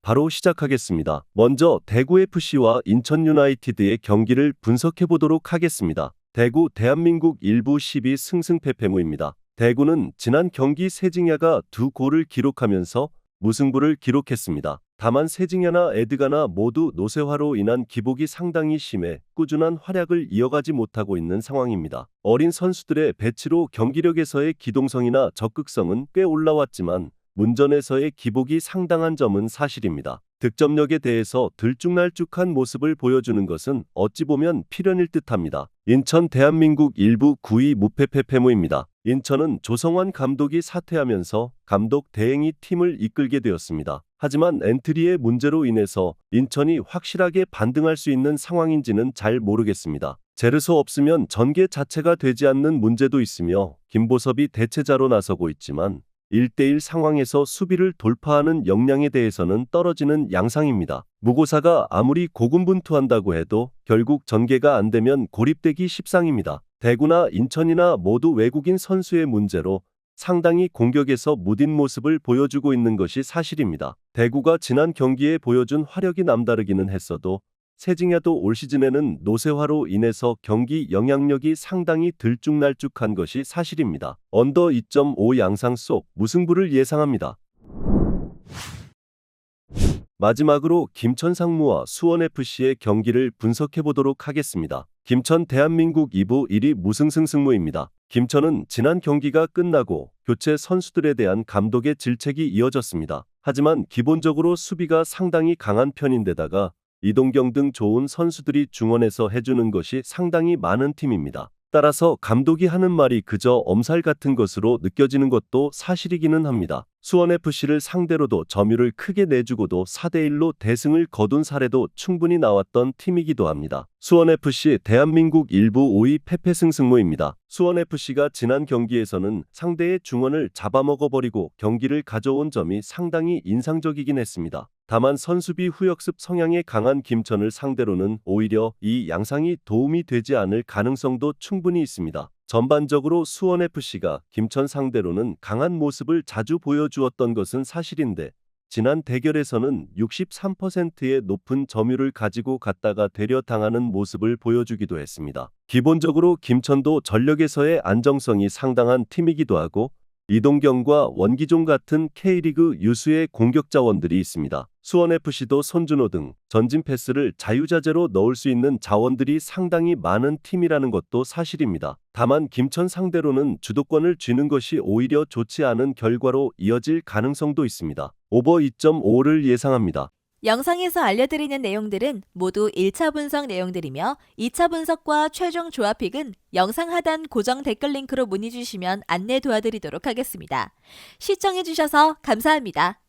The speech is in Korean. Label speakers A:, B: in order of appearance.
A: 바로 시작하겠습니다. 먼저 대구FC와 인천 유나이티드의 경기를 분석해 보도록 하겠습니다. 대구 대한민국 1부 12 승승패패무입니다. 대구는 지난 경기 세징야가 2골을 기록하면서 무승부를 기록했습니다. 다만 세징야나 에드가나 모두 노쇠화로 인한 기복이 상당히 심해 꾸준한 활약을 이어가지 못하고 있는 상황입니다. 어린 선수들의 배치로 경기력에서의 기동성이나 적극성은 꽤 올라왔지만 문전에서의 기복이 상당한 점은 사실입니다. 득점력에 대해서 들쭉날쭉한 모습을 보여주는 것은 어찌 보면 필연일 듯합니다. 인천 대한민국 1부 9위 무패패패무입니다. 인천은 조성환 감독이 사퇴하면서 감독 대행이 팀을 이끌게 되었습니다. 하지만 엔트리의 문제로 인해서 인천이 확실하게 반등할 수 있는 상황인지는 잘 모르겠습니다. 제르소 없으면 전개 자체가 되지 않는 문제도 있으며 김보섭이 대체자로 나서고 있지만 1대1 상황에서 수비를 돌파하는 역량에 대해서는 떨어지는 양상입니다. 무고사가 아무리 고군분투한다고 해도 결국 전개가 안 되면 고립되기 십상입니다. 대구나 인천이나 모두 외국인 선수의 문제로 상당히 공격에서 무딘 모습을 보여주고 있는 것이 사실입니다. 대구가 지난 경기에 보여준 화력이 남다르기는 했어도 세징야도 올 시즌에는 노쇠화로 인해서 경기 영향력이 상당히 들쭉날쭉한 것이 사실입니다. 언더 2.5 양상 속 무승부를 예상합니다. 마지막으로 김천 상무와 수원FC의 경기를 분석해 보도록 하겠습니다. 김천 대한민국 2부 1위 무승승 승무입니다. 김천은 지난 경기가 끝나고 교체 선수들에 대한 감독의 질책이 이어졌습니다. 하지만 기본적으로 수비가 상당히 강한 편인데다가 이동경 등 좋은 선수들이 중원에서 해주는 것이 상당히 많은 팀입니다. 따라서 감독이 하는 말이 그저 엄살 같은 것으로 느껴지는 것도 사실이기는 합니다. 수원FC를 상대로도 점유를 크게 내주고도 4대1로 대승을 거둔 사례도 충분히 나왔던 팀이기도 합니다. 수원FC 대한민국 1부 5위 패패승 승무입니다. 수원FC가 지난 경기에서는 상대의 중원을 잡아먹어버리고 경기를 가져온 점이 상당히 인상적이긴 했습니다. 다만 선수비 후역습 성향의 강한 김천을 상대로는 오히려 이 양상이 도움이 되지 않을 가능성도 충분히 있습니다. 전반적으로 수원FC가 김천 상대로는 강한 모습을 자주 보여주었던 것은 사실인데 지난 대결에서는 63%의 높은 점유를 가지고 갔다가 되려 당하는 모습을 보여주기도 했습니다. 기본적으로 김천도 전력에서의 안정성이 상당한 팀이기도 하고 이동경과 원기종 같은 K리그 유수의 공격 자원들이 있습니다. 수원FC도 손준호 등 전진 패스를 자유자재로 넣을 수 있는 자원들이 상당히 많은 팀이라는 것도 사실입니다. 다만 김천 상대로는 주도권을 쥐는 것이 오히려 좋지 않은 결과로 이어질 가능성도 있습니다. 오버 2.5를 예상합니다.
B: 영상에서 알려드리는 내용들은 모두 1차 분석 내용들이며 2차 분석과 최종 조합픽은 영상 하단 고정 댓글 링크로 문의 주시면 안내 도와드리도록 하겠습니다. 시청해주셔서 감사합니다.